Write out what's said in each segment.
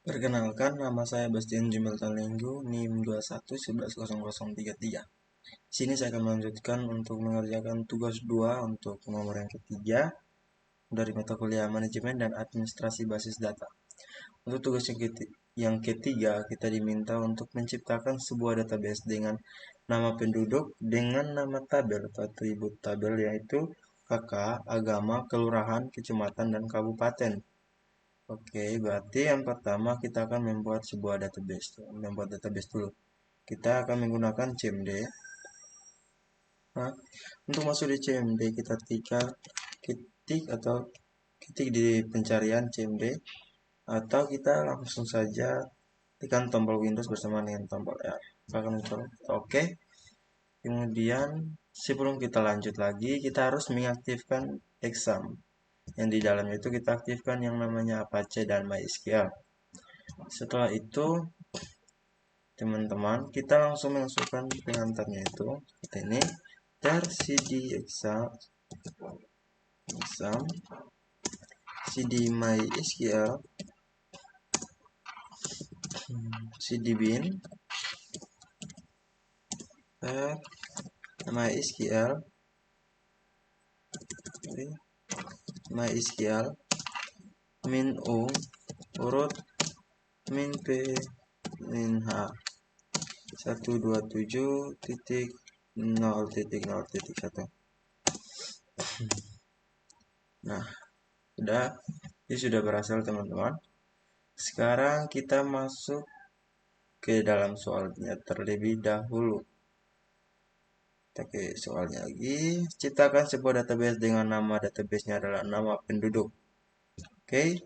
Perkenalkan, nama saya Bastian Jumilton Linggu, NIM 21 11 0033. Sini saya akan melanjutkan untuk mengerjakan tugas 2 untuk nomor yang ketiga dari mata kuliah manajemen dan administrasi basis data. Untuk tugas yang ketiga, kita diminta untuk menciptakan sebuah database dengan nama penduduk dengan nama tabel atau atribut tabel, yaitu kakak, agama, kelurahan, kecamatan, dan kabupaten. Oke, berarti yang pertama kita akan membuat sebuah database. Membuat database dulu. Kita akan menggunakan CMD. Nah, untuk masuk di CMD kita ketik di pencarian CMD, atau kita langsung saja tekan tombol Windows bersama dengan tombol R. Kita akan mencoba. Oke. Kemudian sebelum kita lanjut lagi, kita harus mengaktifkan exam. Yang di dalamnya itu kita aktifkan yang namanya Apache dan MySQL. Setelah itu, teman-teman, kita langsung masukkan pengantarnya itu seperti ini. cd exam cd MySQL cd bin MySQL min u urut min p min h 127.0.0.1. Nah, ini sudah berhasil teman-teman. Sekarang kita masuk ke dalam soalnya terlebih dahulu. Kita ke soalnya lagi. Ciptakan sebuah database dengan nama databasenya adalah nama penduduk. Oke.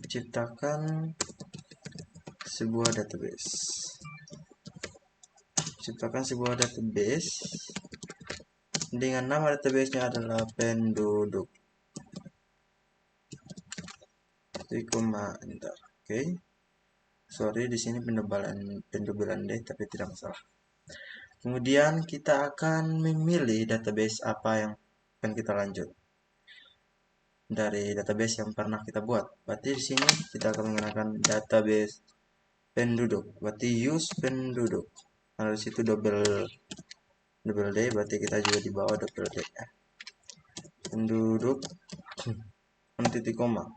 Ciptakan sebuah database. Ciptakan sebuah database dengan nama databasenya adalah penduduk. Enter. Oke. Sorry, di sini pendebelan deh, tapi tidak masalah. Kemudian kita akan memilih database apa yang akan kita lanjut dari database yang pernah kita buat. Berarti di sini kita akan menggunakan database penduduk. Berarti use penduduk. Nah, di situ double D, berarti kita juga di bawah double D. Penduduk titik koma.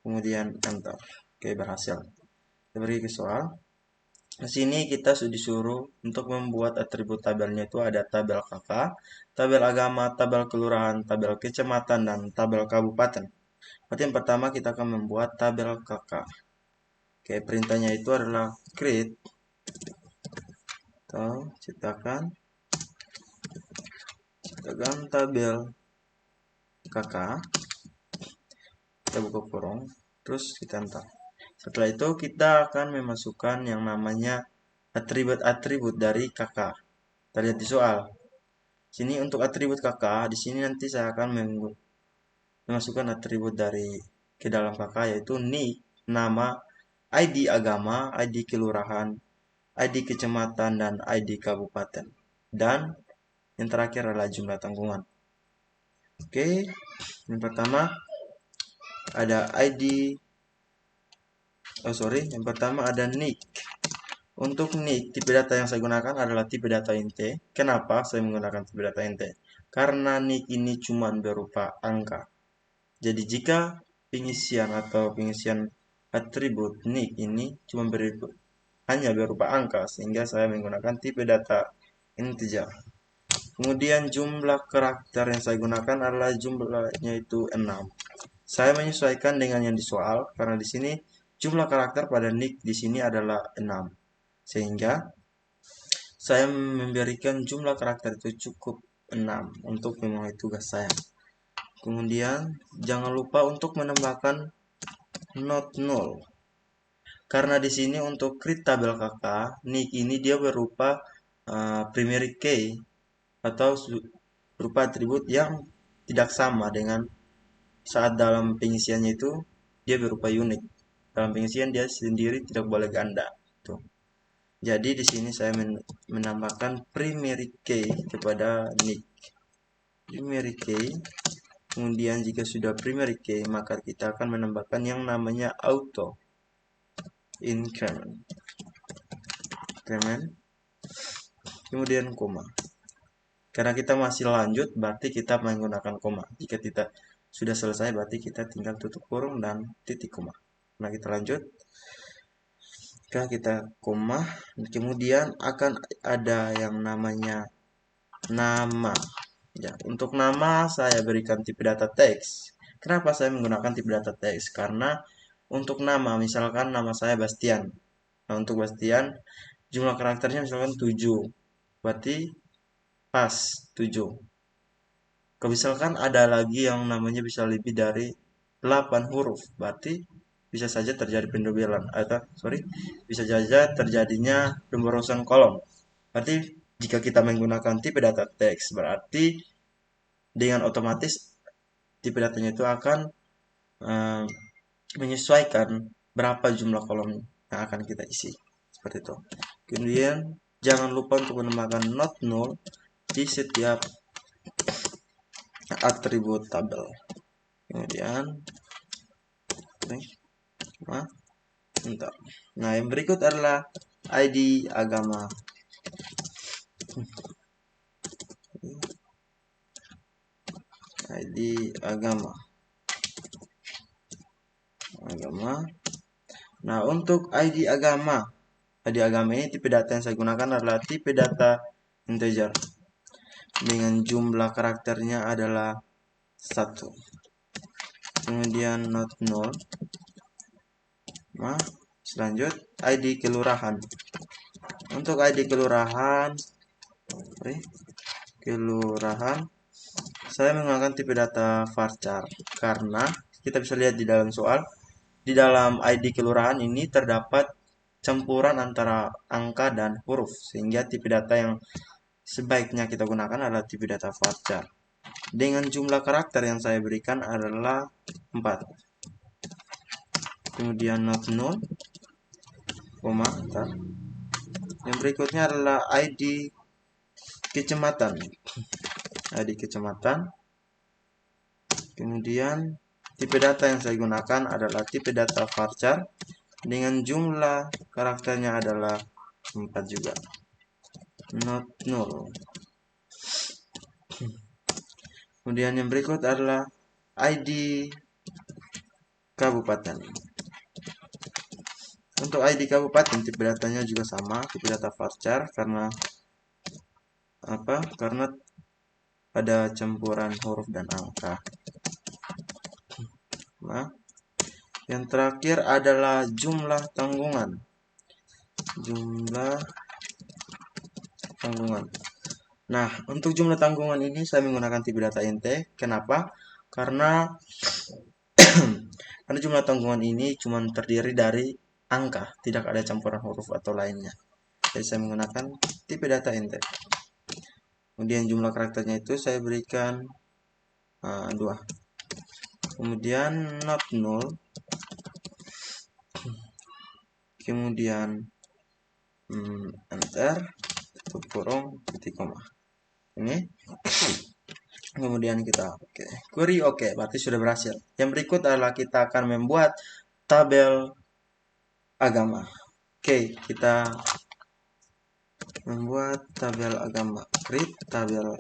Kemudian enter. Oke, berhasil. Kita pergi ke soal. Di sini kita disuruh untuk membuat atribut tabelnya itu ada tabel kakak, tabel agama, tabel kelurahan, tabel kecamatan, dan tabel kabupaten. Berarti yang pertama kita akan membuat tabel kakak. Oke, perintahnya itu adalah create atau ciptakan tabel kakak. Kita buka kurung, terus kita enter. Setelah itu kita akan memasukkan yang namanya atribut-atribut dari kakak. Kita lihat di soal. Sini untuk atribut kakak, di sini nanti saya akan memasukkan atribut dari ke dalam kakak, yaitu nick, nama, ID agama, ID kelurahan, ID kecamatan, dan ID kabupaten. Dan yang terakhir adalah jumlah tanggungan. Oke, yang pertama ada ID. Yang pertama ada nick. Untuk nick, tipe data yang saya gunakan adalah tipe data int. Kenapa saya menggunakan tipe data int? Karena nick ini cuma berupa angka. Jadi jika pengisian atribut nick ini cuma hanya berupa angka, sehingga saya menggunakan tipe data integer. Kemudian jumlah karakter yang saya gunakan adalah jumlahnya itu 6. Saya menyesuaikan dengan yang di soal karena di sini jumlah karakter pada nick di sini adalah 6. Sehingga saya memberikan jumlah karakter itu cukup 6 untuk memenuhi tugas saya. Kemudian jangan lupa untuk menambahkan not null. Karena di sini untuk create tabel kakak, nick ini dia berupa primary key atau berupa atribut yang tidak sama dengan saat dalam pengisiannya itu dia berupa unik. Dalam pengisian dia sendiri tidak boleh ganda. Tuh. Jadi di sini saya menambahkan primary key kepada nick. Primary key Kemudian jika sudah primary key, maka kita akan menambahkan yang namanya auto increment. Kemudian koma. Karena kita masih lanjut, berarti kita menggunakan koma. Jika kita sudah selesai, berarti kita tinggal tutup kurung dan titik koma. Nah, kita lanjut. Jika kita koma, kemudian akan ada yang namanya nama. Ya, untuk nama saya berikan tipe data teks. Kenapa saya menggunakan tipe data teks? Karena untuk nama, misalkan nama saya Bastian. Nah, untuk Bastian, jumlah karakternya misalkan 7. Berarti pas 7. Misalkan ada lagi yang namanya bisa lebih dari 8 huruf. Berarti bisa saja terjadi pendobelan. Bisa saja terjadinya pemborosan kolom. Berarti jika kita menggunakan tipe data teks, berarti dengan otomatis tipe datanya itu akan menyesuaikan berapa jumlah kolom yang akan kita isi. Seperti itu. Kemudian jangan lupa untuk menambahkan not null di setiap atribut tabel. Kemudian nah, yang berikut adalah ID agama. ID agama. Nah, untuk ID agama ini tipe data yang saya gunakan adalah tipe data integer dengan jumlah karakternya adalah 1. Kemudian not null. Nah, selanjut ID kelurahan. Untuk ID kelurahan saya menggunakan tipe data varchar karena kita bisa lihat di dalam soal, di dalam ID kelurahan ini terdapat campuran antara angka dan huruf, sehingga tipe data yang sebaiknya kita gunakan adalah tipe data varchar. Dengan jumlah karakter yang saya berikan adalah 4. Kemudian not null, koma. Yang berikutnya adalah ID kecamatan. Kemudian tipe data yang saya gunakan adalah tipe data varchar dengan jumlah karakternya adalah 4 juga. Not null. Kemudian yang berikut adalah ID kabupaten. Untuk ID kabupaten tipe datanya juga sama, tipe data varchar karena ada campuran huruf dan angka. Nah, yang terakhir adalah jumlah tanggungan. Nah, untuk jumlah tanggungan ini saya menggunakan tipe data int. Kenapa? Karena jumlah tanggungan ini cuma terdiri dari angka, tidak ada campuran huruf atau lainnya. Jadi saya menggunakan tipe data int. Kemudian jumlah karakternya itu saya berikan 2. Kemudian not null. Kemudian enter, tutup kurung, titik koma. Ini. Kemudian kita query berarti sudah berhasil. Yang berikut adalah kita akan membuat tabel agama. Kita membuat tabel agama. Create tabel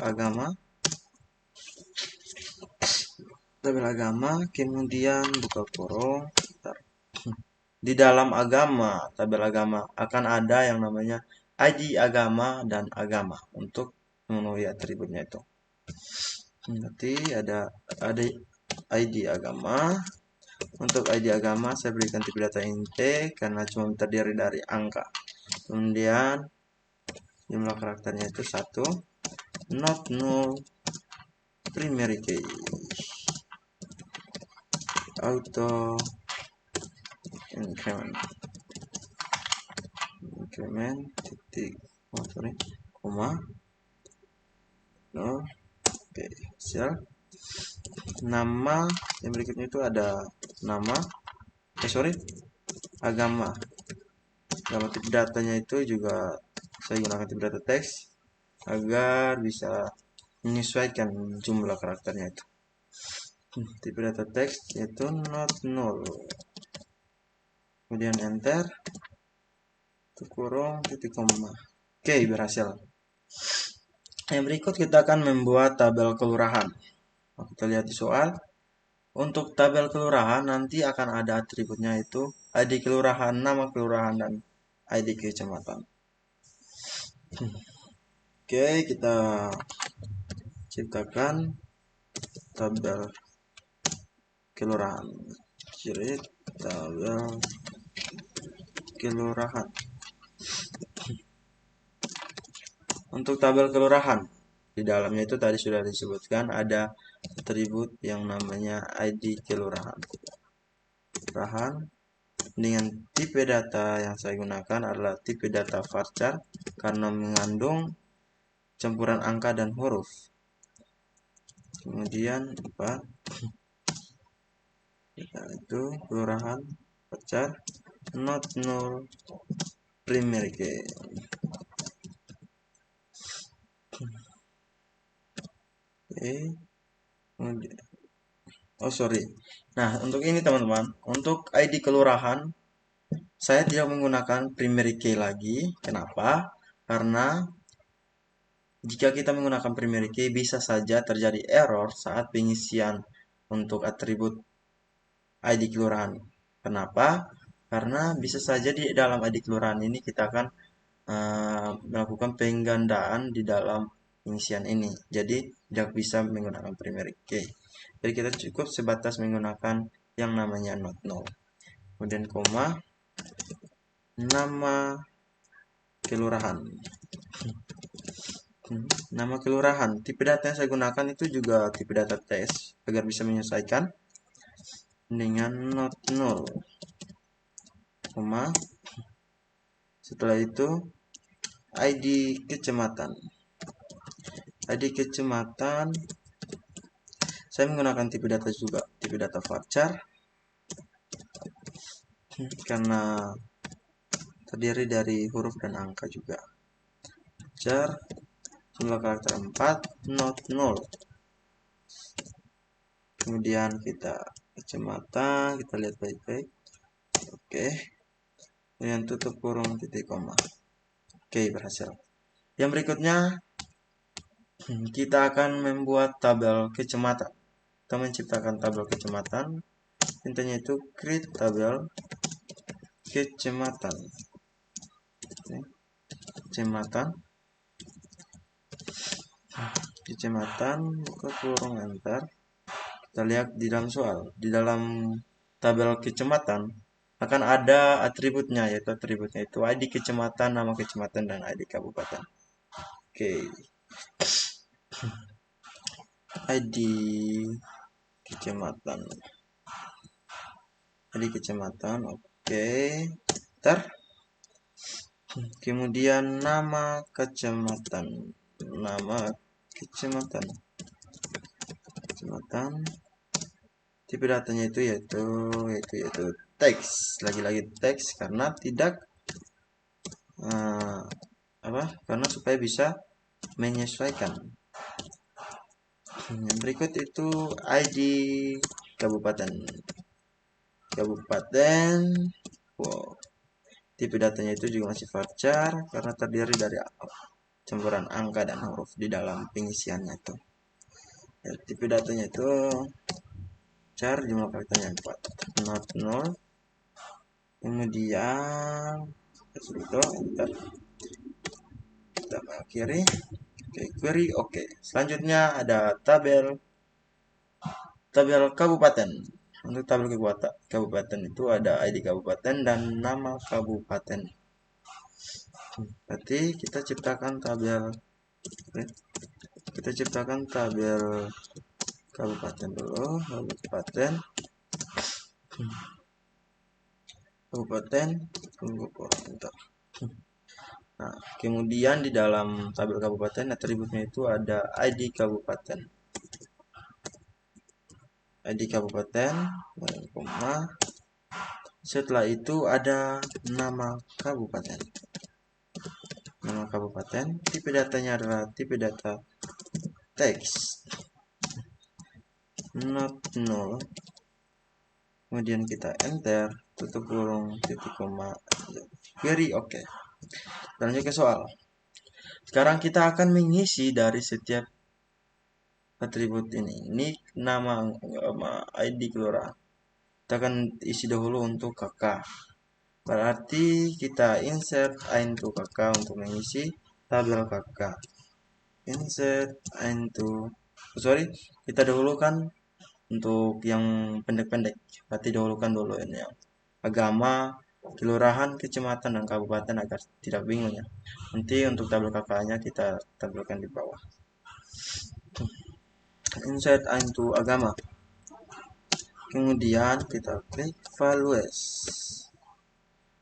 agama. Kemudian buka kurung. Di dalam tabel agama akan ada yang namanya ID agama dan agama untuk memenuhi atributnya itu. Nanti ada ID agama. Untuk ID agama saya berikan tipe data int karena cuma terdiri dari angka. Kemudian jumlah karakternya itu 1. Not null primary key. Auto increment titik koma. Siap. Nama yang berikutnya itu ada nama agama tipe datanya itu juga saya gunakan tipe data teks. agar bisa menyesuaikan jumlah karakternya itu. Tipe data teks yaitu not null. Kemudian enter, kurung, titik koma. Oke, berhasil. Yang berikut kita akan membuat tabel kelurahan. Kita lihat di soal. Untuk tabel kelurahan nanti akan ada atributnya itu ID kelurahan, nama kelurahan, dan ID kecamatan. Oke, kita ciptakan tabel kelurahan. Create tabel kelurahan. Untuk tabel kelurahan, di dalamnya itu tadi sudah disebutkan ada atribut yang namanya ID kelurahan. Kelurahan dengan tipe data yang saya gunakan adalah tipe data varchar karena mengandung campuran angka dan huruf. Kemudian itu kelurahan varchar not null primary key. Nah, untuk ini teman-teman, untuk ID kelurahan saya tidak menggunakan primary key lagi. Kenapa? Karena jika kita menggunakan primary key bisa saja terjadi error saat pengisian untuk atribut ID kelurahan. Kenapa? Karena bisa saja di dalam ID kelurahan ini kita akan melakukan penggandaan di dalam pengisian ini. Jadi tidak bisa menggunakan primary key. Jadi kita cukup sebatas menggunakan yang namanya not null. Kemudian koma, nama kelurahan. Nama kelurahan. Tipe data yang saya gunakan itu juga tipe data test agar bisa menyesuaikan dengan not null. Koma. Setelah itu ID kecamatan. ID kecamatan saya menggunakan tipe data juga, tipe data varchar karena terdiri dari huruf dan angka juga. Varchar jumlah karakter 4 not null. Kemudian kita kecamatan, kita lihat baik-baik. Oke. Kemudian tutup kurung titik koma. Oke, berhasil. Yang berikutnya kita akan membuat tabel kecamatan. Kita menciptakan tabel kecamatan. Intinya itu create tabel kecamatan. Kecamatan, buka kurung enter. Kita lihat di dalam soal, di dalam tabel kecamatan akan ada atributnya, yaitu atributnya itu ID kecamatan, nama kecamatan, dan ID kabupaten. Oke. ID kecamatan. Oke. Ntar. Kemudian nama kecamatan. Tipe datanya itu yaitu teks. Lagi-lagi teks karena tidak karena supaya bisa menyesuaikan. Yang berikut itu ID kabupaten. Wow. Tipe datanya itu juga masih varchar karena terdiri dari campuran angka dan huruf di dalam pengisiannya itu. Ya, tipe datanya itu char, jumlah karakternya 4 not null. Kemudian itu enter. Kita akhiri. Oke, query oke. Selanjutnya ada tabel kabupaten. Untuk tabel kabupaten itu ada ID kabupaten dan nama kabupaten. Berarti kita ciptakan tabel kabupaten dulu. Kabupaten tunggu bentar. Nah, kemudian di dalam tabel kabupaten atributnya itu ada ID kabupaten. Koma. Setelah itu ada nama kabupaten. nama kabupaten, tipe datanya adalah tipe data teks, not null, kemudian kita enter, tutup kurung, titik koma, query oke. Lanjut ke soal. Sekarang kita akan mengisi dari setiap atribut ini, nick, nama, ID kelurahan. Kita akan isi dahulu untuk kakak. Berarti kita insert into kakak untuk mengisi tabel kakak. Insert into, kita dahulukan untuk yang pendek-pendek. Berarti dahulukan dulu ini yang agama, kelurahan, kecamatan, dan kabupaten agar tidak bingung ya. Nanti untuk tabel kakaknya kita tampilkan di bawah. Insert into agama. Kemudian kita klik values.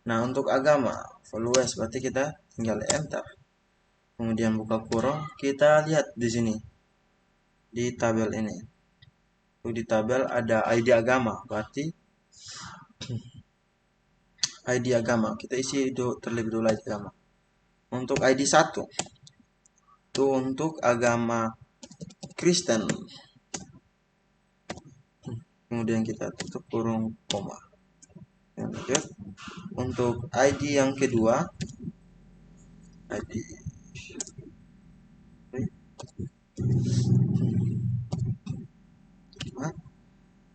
Nah, untuk agama, values berarti kita tinggal enter. Kemudian buka kurung, kita lihat di sini. Di tabel ini. Di tabel ada ID agama, berarti ID agama. Kita isi terlebih dulu ID agama. Untuk ID 1 itu untuk agama Kristen. Kemudian kita tutup kurung koma. Lanjut. Untuk ID yang kedua, ID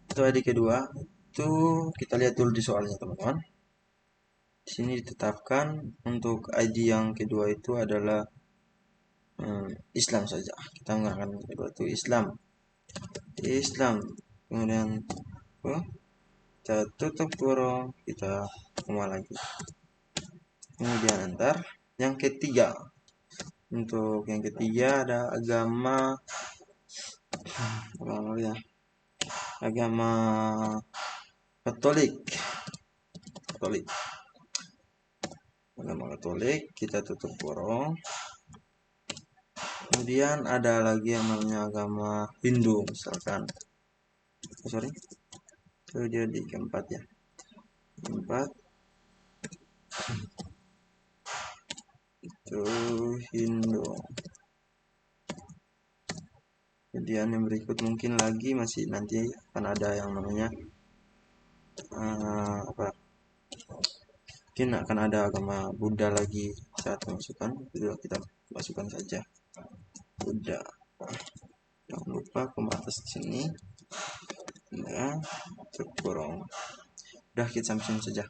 itu ID kedua itu kita lihat dulu di soalnya teman-teman. Di sini ditetapkan untuk ID yang kedua itu adalah Islam saja. Kita menggunakan kedua itu Islam. Kemudian kita tutup kurung, kita koma lagi. Kemudian enter. Yang ketiga, untuk yang ketiga ada agama Katolik. Agama Katolik, kita tutup kurung. Kemudian ada lagi yang namanya agama Hindu misalkan. Itu dia di keempat ya. Keempat itu Hindu. Kemudian yang berikut mungkin lagi masih nanti akan ada yang namanya mungkin akan ada agama Buddha lagi saat masukkan, itu kita masukkan saja Buddha. Jangan lupa ke atas sini ya, kurung. Udah, kita sampai saja.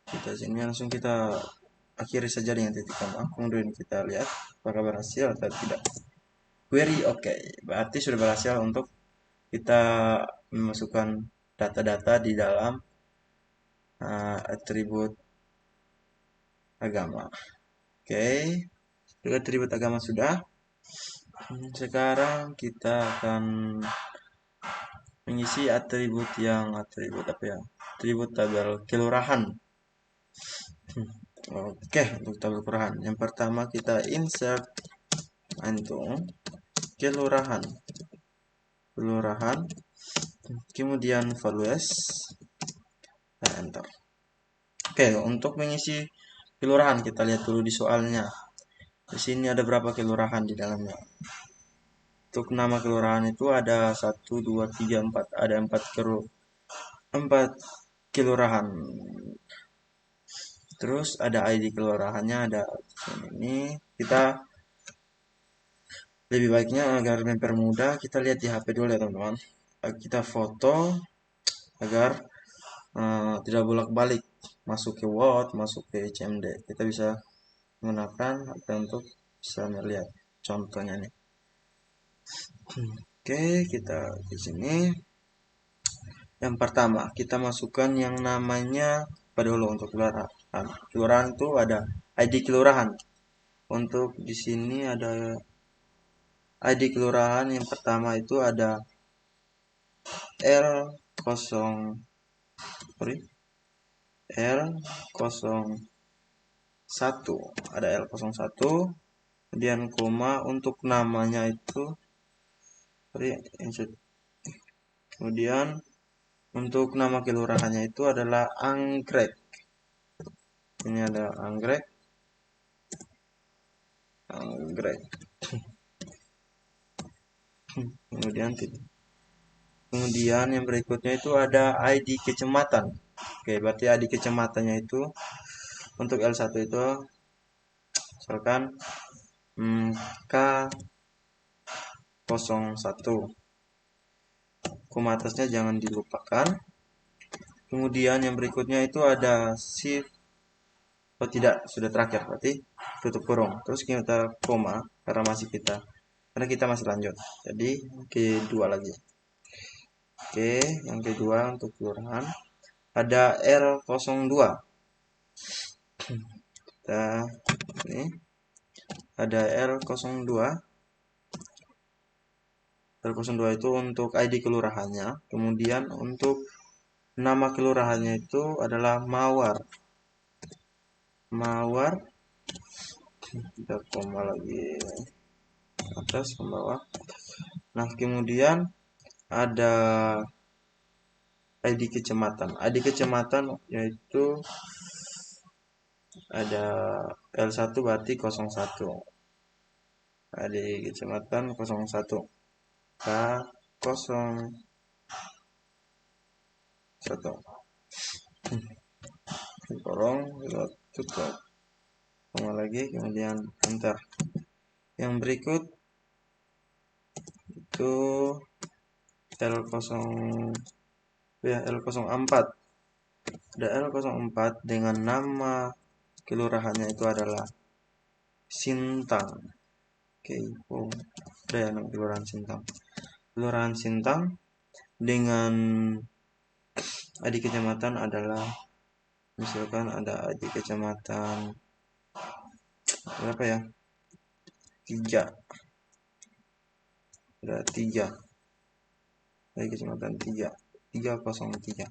Kita sini langsung kita akhiri saja dengan titik koma. Kemudian kita lihat apakah berhasil atau tidak. Query oke. Berarti sudah berhasil untuk kita memasukkan data-data di dalam atribut agama. Oke. Atribut agama sudah. Sekarang kita akan mengisi atribut tabel kelurahan. Oke, untuk tabel kelurahan. Yang pertama kita insert into kelurahan. Kemudian values, dan enter. Oke, untuk mengisi kelurahan kita lihat dulu di soalnya. Di sini ada berapa kelurahan di dalamnya. Untuk nama kelurahan itu ada 1, 2, 3, 4. Ada 4 kelurahan. Terus ada ID kelurahannya ada ini. Kita lebih baiknya agar mempermudah kita lihat di HP dulu ya teman-teman. Kita foto agar tidak bolak-balik masuk ke Word, masuk ke CMD. Kita bisa menggunakan HP untuk bisa melihat contohnya nih. Oke, kita di sini. Yang pertama, kita masukkan yang namanya dulu untuk kelurahan. Kelurahan itu ada ID kelurahan. Untuk di sini ada ID kelurahan yang pertama itu ada L01, ada L01, kemudian koma untuk namanya itu, kemudian untuk nama kelurahannya itu adalah Anggrek. Ini ada Anggrek. anggrek. Kemudian yang berikutnya itu ada ID kecamatan. Oke, berarti ID kecamatannya itu untuk L1 itu misalkan K01. Koma atasnya jangan dilupakan. Kemudian yang berikutnya itu ada shift. Oh tidak, sudah terakhir berarti tutup kurung. Terus kita koma karena kita masih lanjut. Jadi kedua lagi. Oke, yang kedua untuk kelurahan ada L02. Kita ini ada L02. L02 itu untuk ID kelurahannya. Kemudian untuk nama kelurahannya itu adalah Mawar. Mawar. Kita koma lagi atas ke bawah. Nah, kemudian ada ID kecamatan. ID kecamatan yaitu ada L1 berarti 01. ID kecamatan 01. K01. Korong, tutup. Koma lagi, kemudian enter. Yang berikut itu L04. Ada L04 dengan nama kelurahannya itu adalah Sintang. Oke, ada yang nama kelurahan Sintang. Kelurahan Sintang dengan ID kecamatan adalah misalkan ada ID kecamatan berapa ya? 3. Ada 3. ID kecamatan 303.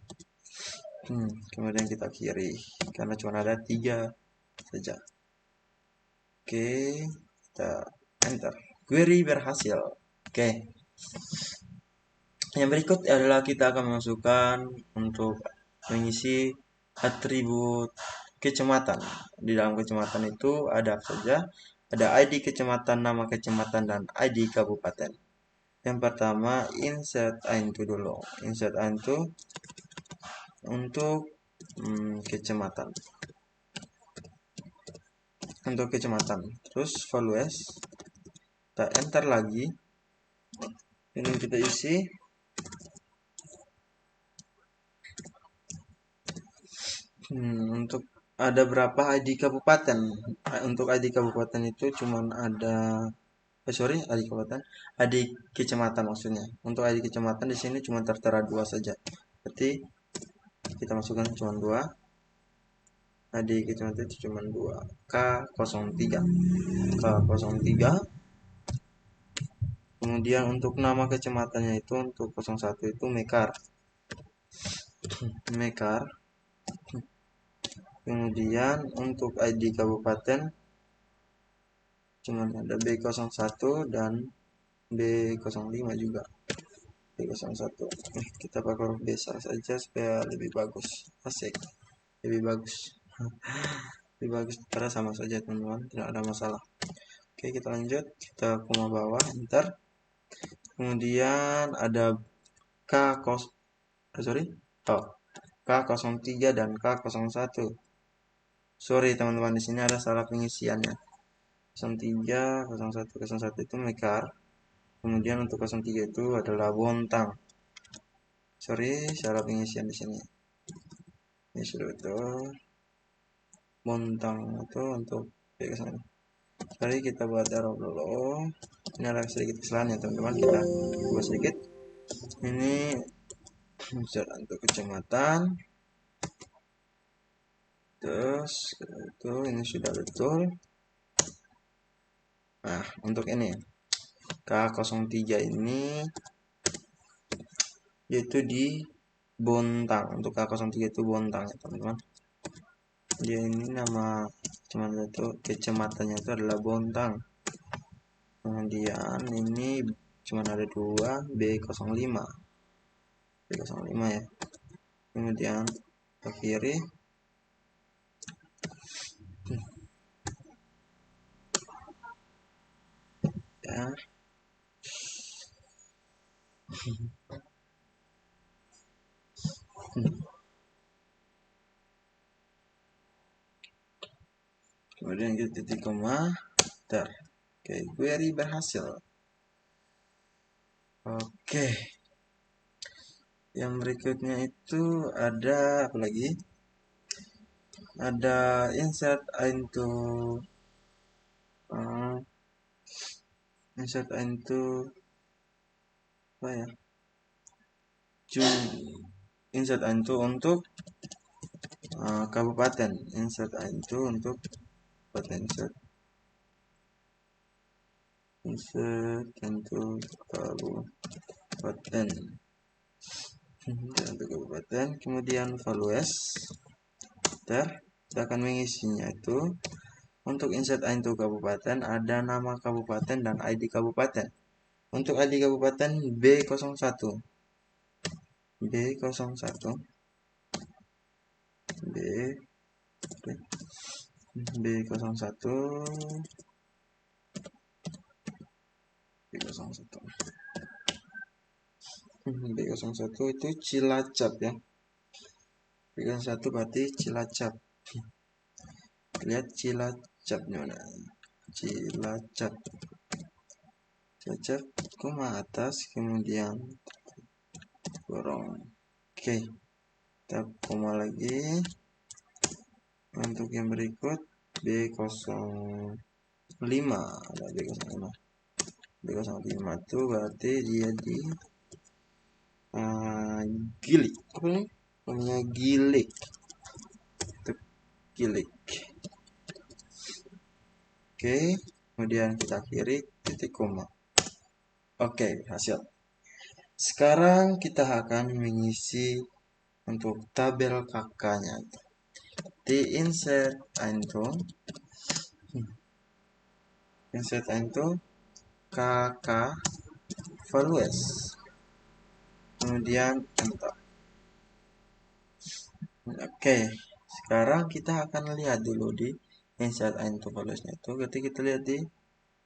Kemudian kita kiri karena cuma ada 3 saja. Oke, kita enter. Query berhasil. Oke. Yang berikut adalah kita akan memasukkan untuk mengisi atribut kecamatan. Di dalam kecamatan itu ada apa saja? Ada ID kecamatan, nama kecamatan, dan ID kabupaten. Yang pertama, insert into dulu. Insert into untuk kecamatan. Untuk kecamatan. Terus values. Kita enter lagi. Ini kita isi. Untuk ada berapa ID kabupaten? Untuk ID kabupaten itu cuman ada ID kabupaten, ID kecamatan maksudnya. Untuk ID kecamatan di sini cuma tertera 2 saja. Berarti kita masukkan cuma 2. ID kecamatan itu cuma 2. K03. K03. Kemudian untuk nama kecamatannya itu untuk 01 itu Mekar. Mekar. Kemudian untuk ID kabupaten cuman ada B01 dan B05 juga. B01. Kita pakai huruf besar saja supaya lebih bagus. Asik. Lebih bagus. Lebih bagus karena sama saja teman-teman, tidak ada masalah. Oke, kita lanjut. Kita koma bawah, enter. Kemudian ada K03 dan K01. Sorry teman-teman, di sini ada salah pengisiannya. 03, 01, 01 itu Mekar. Kemudian untuk 03 itu adalah Bontang. Sorry, salah pengisian di sini. Ini sudah betul. Bontang itu untuk kesana. Sorry, kita buat arrow dulu. Ini ada sedikit kesalahan ya teman-teman. Kita buat sedikit. Ini untuk kecamatan. Terus itu ini sudah betul. Nah, untuk ini K03 ini yaitu di Bontang. Untuk K03 itu Bontang ya teman-teman. Dia ini nama kecamatannya itu adalah Bontang. Kemudian ini cuma ada 2, B05. B05 ya. Kemudian ke kiri. ya. Kemudian kita titik koma. Ter. Oke, query berhasil. Oke. Yang berikutnya itu ada apa lagi? Ada insert into apa ya? Insert into untuk kabupaten. Insert into untuk kabupaten. Insert into kabupaten. Untuk kabupaten. Kemudian values. Kita akan mengisinya itu. Untuk insert into kabupaten ada nama kabupaten dan ID kabupaten. Untuk ID kabupaten B01. B01 B01 itu Cilacap ya. B01 berarti Cilacap. Lihat Cilacapnya mana? Cilacap, koma atas, kemudian kurung. Oke, kita koma lagi. Untuk yang berikut B05 ada B05. B05 itu berarti dia di Gilik. Apa nih? Namanya Gilik. Gilik. Oke, kemudian kita akhiri titik koma. Oke, hasil. Sekarang kita akan mengisi untuk tabel kakaknya. Di insert into kakak values, kemudian enter. Oke, sekarang kita akan lihat dulu di insert into valuesnya itu. Ketika kita lihat di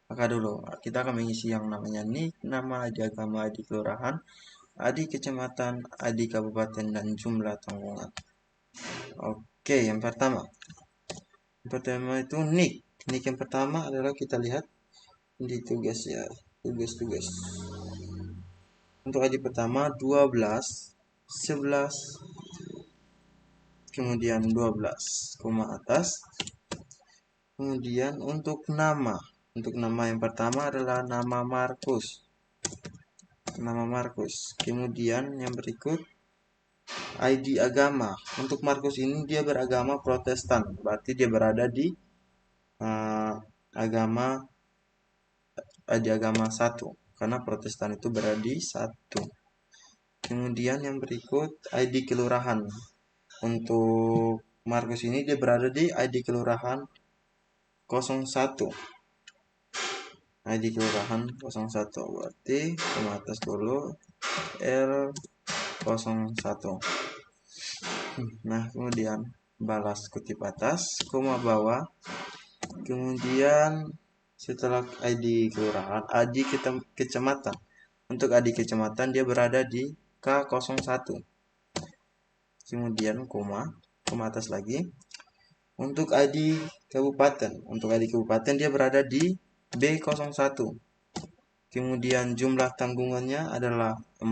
kakak dulu, kita akan mengisi yang namanya NIK, nama, ID agama, ID kelurahan, ID kecamatan, ID kabupaten, dan jumlah tanggungan. Oke, yang pertama itu NIK. NIK yang pertama adalah kita lihat di tugas ya, tugas. Untuk ID pertama 12, 11, kemudian 12, koma atas. Kemudian untuk nama yang pertama adalah nama Markus. Kemudian yang berikut ID agama. Untuk Markus ini dia beragama Protestan, berarti dia berada di ID agama 1, karena Protestan itu berada di 1. Kemudian yang berikut ID kelurahan. Untuk Markus ini dia berada di ID kelurahan 01. ID kelurahan 01, berarti koma atas dulu L01. Nah, kemudian balas kutip atas, koma bawah. Kemudian setelah ID kelurahan, ID kecamatan. Untuk ID kecamatan dia berada di K01. Kemudian koma atas lagi. Untuk ID kabupaten dia berada di B01. Kemudian jumlah tanggungannya adalah 4.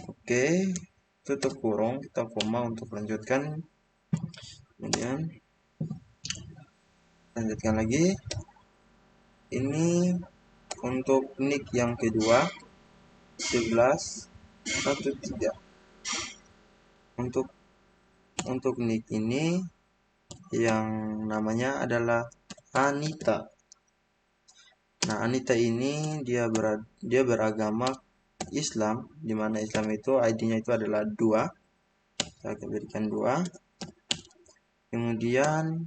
Oke, tutup kurung, kita koma untuk lanjutkan. Kemudian lanjutkan lagi. Ini untuk NIK yang kedua 1113. Untuk NIK ini yang namanya adalah Anita. Nah, Anita ini dia beragama Islam, di mana Islam itu ID-nya itu adalah 2. Saya akan berikan 2. Kemudian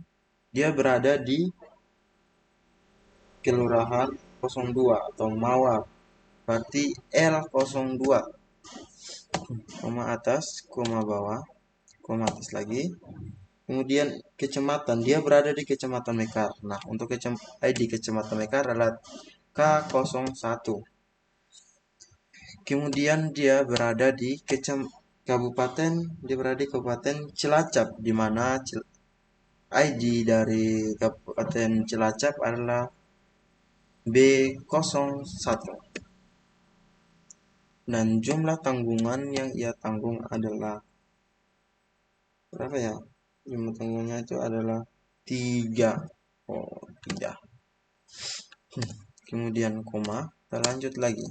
dia berada di kelurahan 02 atau Mawar, berarti L02. Koma atas, koma bawah, koma atas lagi. Kemudian kecamatan, dia berada di Kecamatan Mekar. Nah, untuk ID Kecamatan Mekar adalah K01. Kemudian dia berada di Kabupaten, dia berada di Kabupaten Cilacap, di mana ID dari Kabupaten Cilacap adalah B01. Dan jumlah tanggungan yang ia tanggung adalah berapa ya? Jumlah tanggungnya itu adalah 3. Oh, 3. Kemudian koma, kita lanjut lagi.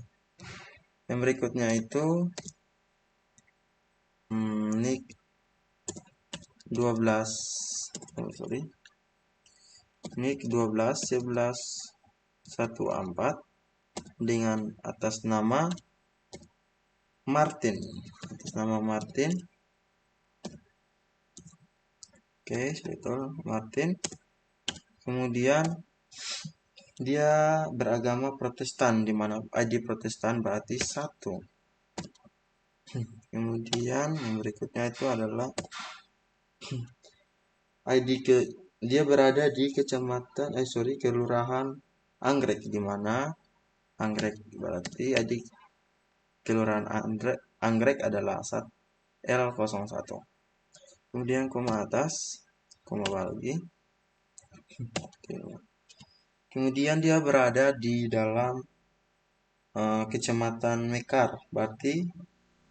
Yang berikutnya itu nik 12, sorry, nik 12 11 14 dengan atas nama Martin. Atas nama Martin. Oke, betul, Martin. Kemudian dia beragama Protestan, di mana ID Protestan berarti 1. Kemudian yang berikutnya itu adalah ID dia berada di Kelurahan Anggrek, di mana Anggrek berarti ID Kelurahan Anggrek adalah L01. Kemudian koma atas, koma bawah lagi. Kemudian dia berada di dalam Kecamatan Mekar, berarti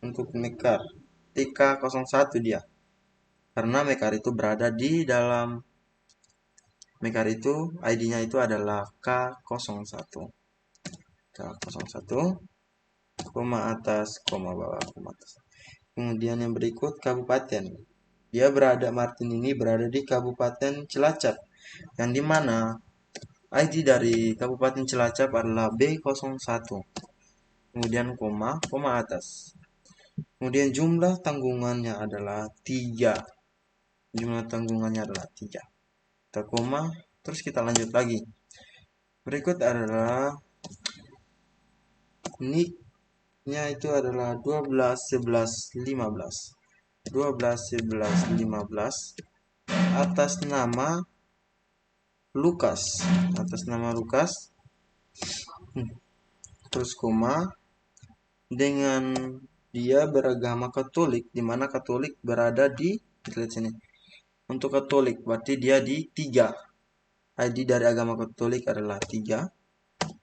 untuk Mekar TK01 dia, karena Mekar itu berada di dalam Mekar itu ID-nya itu adalah K01. K01, koma atas, koma bawah, koma atas. Kemudian yang berikut kabupaten. Dia berada, Martin ini berada di Kabupaten Cilacap, yang dimana ID dari Kabupaten Cilacap adalah B01. Kemudian koma, koma atas. Kemudian jumlah tanggungannya adalah 3. Jumlah tanggungannya adalah 3. Kita koma, terus kita lanjut lagi. Berikut adalah nik-nya itu adalah 12 11 15. 12 11 15 atas nama Lukas. Atas nama Lukas. Terus koma, dengan dia beragama Katolik, di mana Katolik berada di, kita lihat sini. Untuk Katolik berarti dia di 3. ID dari agama Katolik adalah 3.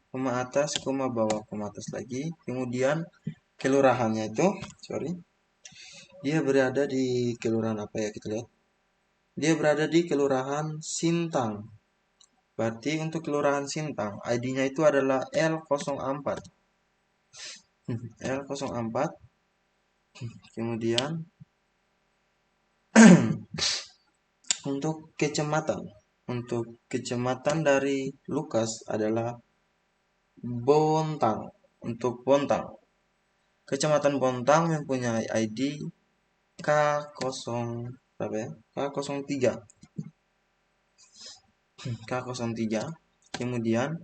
Koma atas, koma bawah, koma atas lagi. Kemudian kelurahannya itu, sorry, dia berada di kelurahan apa ya, kita lihat. Dia berada di Kelurahan Sintang. Berarti untuk Kelurahan Sintang, ID-nya itu adalah L04. L04. Kemudian untuk kecamatan dari Lukas adalah Bontang. Untuk Bontang, Kecamatan Bontang mempunyai ID K0 berapa ya? K03. K03. Kemudian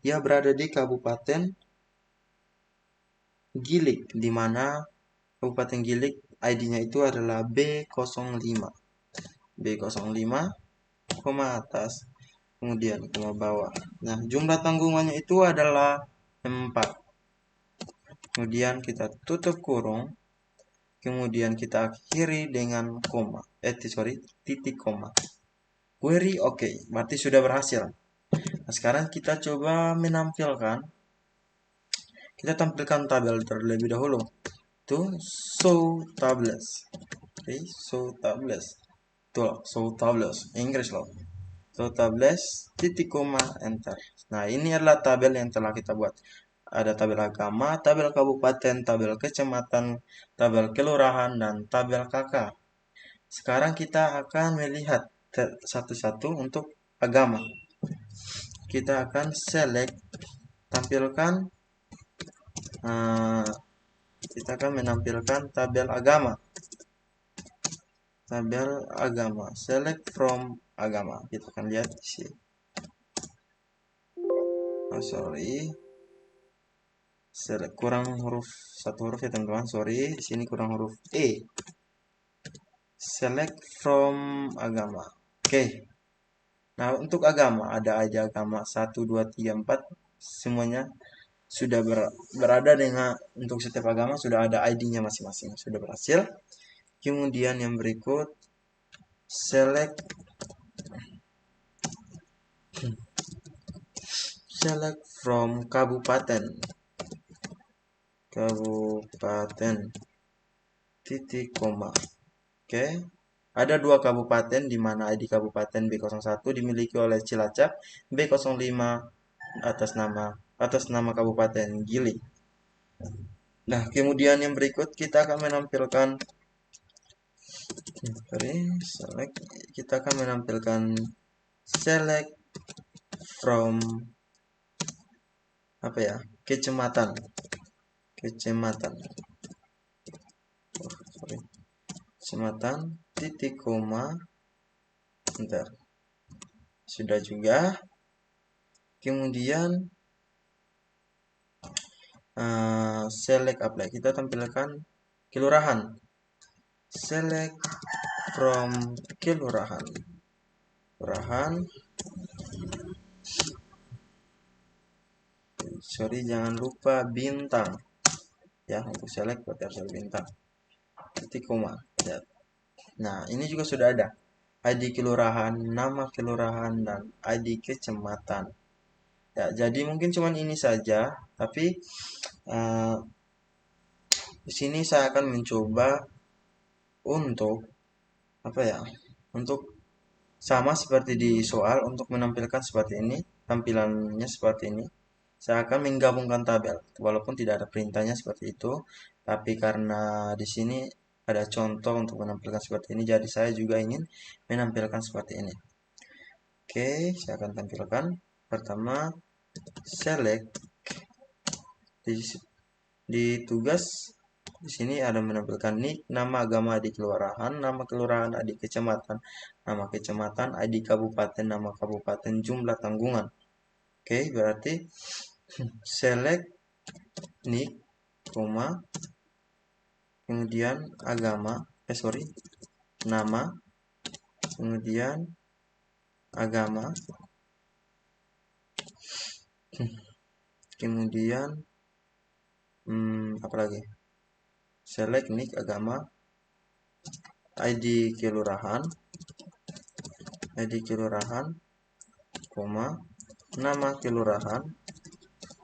ia berada di Kabupaten Gilig, di mana Kabupaten Gilig ID-nya itu adalah B05. B05, koma atas, kemudian koma bawah. Nah, jumlah tanggungannya itu adalah 4. Kemudian kita tutup kurung. Kemudian kita akhiri dengan koma. Titik koma. Query oke. Berarti sudah berhasil. Nah, sekarang kita coba menampilkan. Kita tampilkan tabel terlebih dahulu. Itu show tables. Oke, show tables. Tuh, show tables. Inggris loh. Show tables, titik koma, enter. Nah, ini adalah tabel yang telah kita buat. Ada tabel agama, tabel kabupaten, tabel kecamatan, tabel kelurahan, dan tabel KK. Sekarang kita akan melihat satu-satu untuk agama. Kita akan select, tampilkan, kita akan menampilkan tabel agama. Tabel agama, select from agama. Kita akan lihat di sini. Oh, sorry. Kurang satu huruf ya teman-teman. Sorry, di sini kurang huruf E. select from agama. Oke. Nah, untuk agama ada ID agama 1 2 3 4 semuanya sudah berada dengan untuk setiap agama sudah ada ID-nya masing-masing. Sudah berhasil. Kemudian yang berikut select from kabupaten. Kabupaten titik koma. Oke. Ada 2 kabupaten di mana ID kabupaten B01 dimiliki oleh Cilacap, B05 atas nama Kabupaten Gili. Nah, kemudian yang berikut kita akan menampilkan select from kecamatan. Kecamatan titik koma. Bentar. Sudah juga. Kemudian select apply. Kita tampilkan kelurahan. Select from kelurahan. Jangan lupa bintang. Ya, untuk select pakai bintang. Titik koma. Ya. Nah, ini juga sudah ada. ID kelurahan, nama kelurahan, dan ID kecamatan. Ya, jadi mungkin cuma ini saja, tapi di sini saya akan mencoba untuk untuk sama seperti di soal untuk menampilkan seperti ini, tampilannya seperti ini. Saya akan menggabungkan tabel, walaupun tidak ada perintahnya seperti itu, tapi karena di sini ada contoh untuk menampilkan seperti ini, jadi saya juga ingin menampilkan seperti ini. Oke, saya akan tampilkan. Pertama, select di tugas. Di sini ada menampilkan nick, nama agama di kelurahan, nama kelurahan, ID kecamatan, nama kecamatan, ID kabupaten, nama kabupaten, jumlah tanggungan. Oke, berarti select nick, kemudian agama, nama, kemudian agama, kemudian select nick, agama, ID kelurahan, nama kelurahan, ID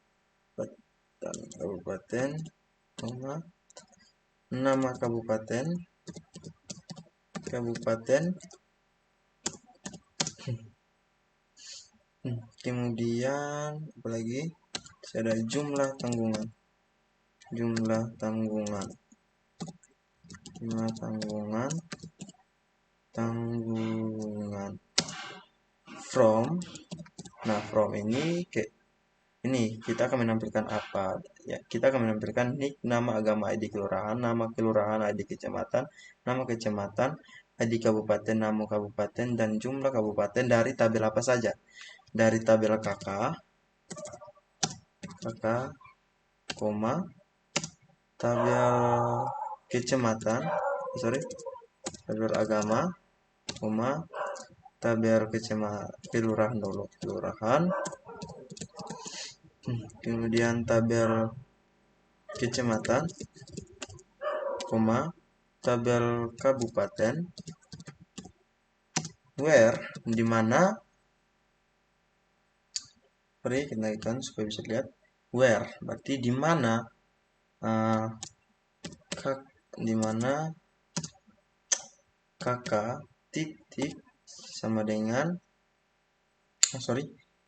kecamatan, nama kecamatan, ID kabupaten, nama kabupaten, kemudian apalagi ada jumlah tanggungan, from. Nah, from ini kita akan menampilkan apa ya, kita akan menampilkan nick, nama agama, ID kelurahan, nama kelurahan, ID kecamatan, nama kecamatan, ID kabupaten, nama kabupaten, dan jumlah kabupaten dari tabel apa saja, dari tabel KK, tabel kecamatan, tabel agama, tabel kelurahan, kemudian tabel kecamatan, tabel kabupaten, where, di mana, kita naikkan supaya bisa lihat, where, berarti di mana, kakak titik sama dengan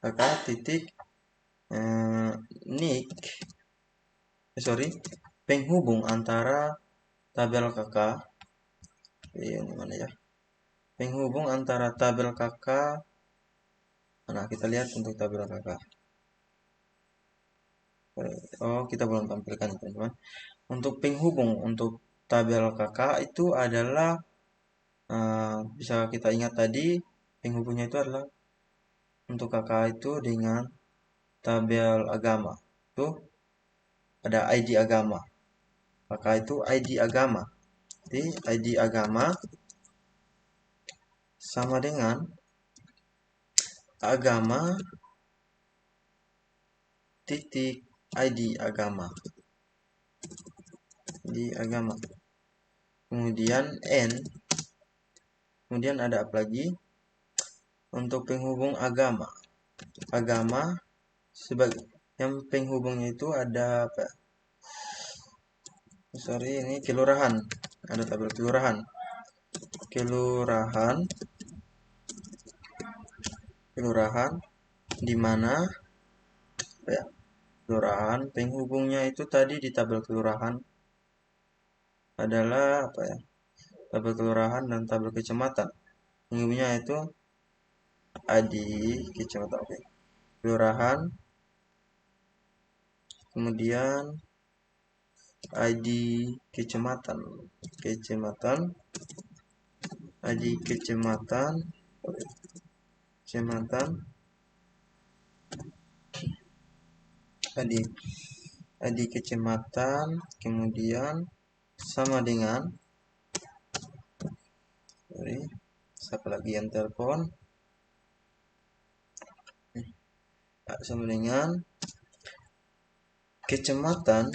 kakak titik nick penghubung antara tabel kakak penghubung antara tabel kakak. Nah, kita lihat untuk tabel kakak Oh, kita belum tampilkan teman-teman. Untuk penghubung untuk tabel kakak itu adalah bisa kita ingat tadi penghubungnya itu adalah untuk kakak itu dengan tabel agama. Tuh ada ID agama. Kakak itu ID agama. Jadi ID agama sama dengan agama titik ID agama di agama. Kemudian N. Kemudian ada apa lagi? Untuk penghubung agama. Agama sebagai yang penghubungnya itu ada apa? Sorry, ini kelurahan. Ada tabel kelurahan. Kelurahan di mana ya, kelurahan penghubungnya itu tadi di tabel kelurahan adalah apa ya? Tabel kelurahan dan tabel kecamatan. Penghubungnya itu di kecamatan. Oke. Kelurahan, kemudian ID kecamatan, ID kecamatan, ID kecamatan, kemudian sama dengan, siapa lagi yang telepon? Sama dengan kecamatan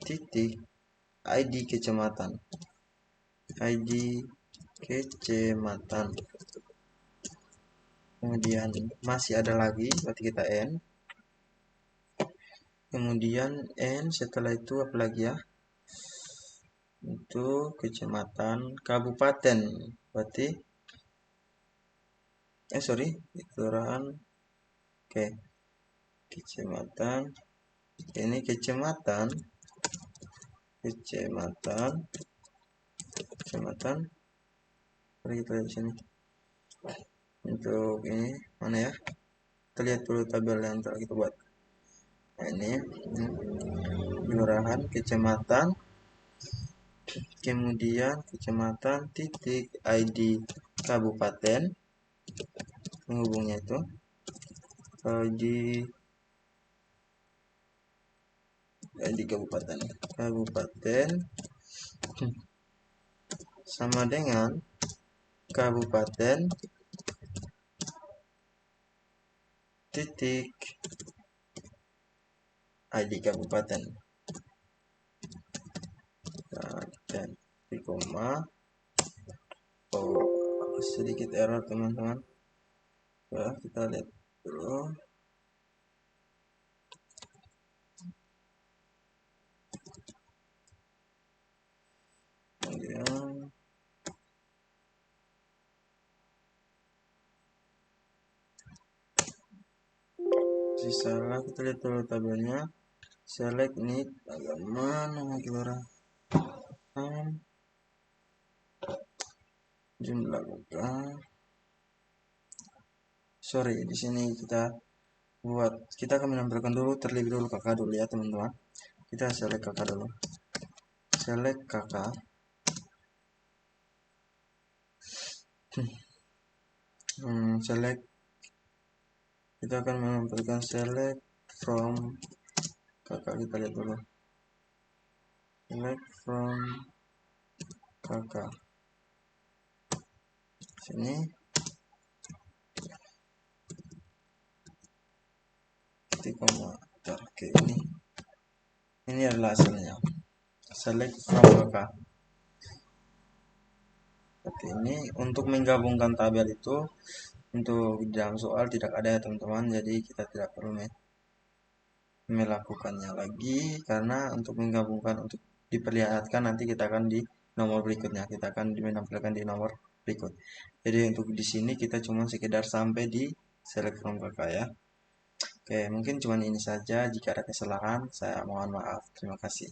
titik ID kecamatan kemudian masih ada lagi, berarti kita N, kemudian N setelah itu apa lagi ya, untuk kecamatan kabupaten, berarti kelurahan, oke, kecamatan, ini kecamatan, mari kita lihat di sini. Untuk ini mana ya? Kita lihat dulu tabel yang telah kita buat. Nah, ini kelurahan, kecamatan, kemudian kecamatan titik ID kabupaten, penghubungnya itu ID kabupaten sama dengan kabupaten titik ID kabupaten dan di koma. Sedikit error teman-teman ya, kita lihat dulu. Kemudian salah, kita lihat dulu tabelnya. Select nik agama, nama kelurahan, jumlah kakak. Sorry, di sini kita akan menampilkan dulu terlebih dulu kakak dulu ya teman-teman. Kita select kakak dulu. Select kakak. Select. Kita akan menampilkan select from kakak, kita lihat dulu. Select from kakak. Sini. Oke, ini adalah hasilnya. Select from kakak. Seperti ini. Untuk menggabungkan tabel itu untuk dalam soal tidak ada ya teman-teman, jadi kita tidak perlu melakukannya lagi, karena untuk menggabungkan untuk diperlihatkan nanti kita akan di nomor berikutnya, kita akan menampilkan di nomor berikut. Jadi untuk di sini kita cuma sekedar sampai di select from kakak ya. Oke, mungkin cuma ini saja. Jika ada kesalahan saya mohon maaf. Terima kasih.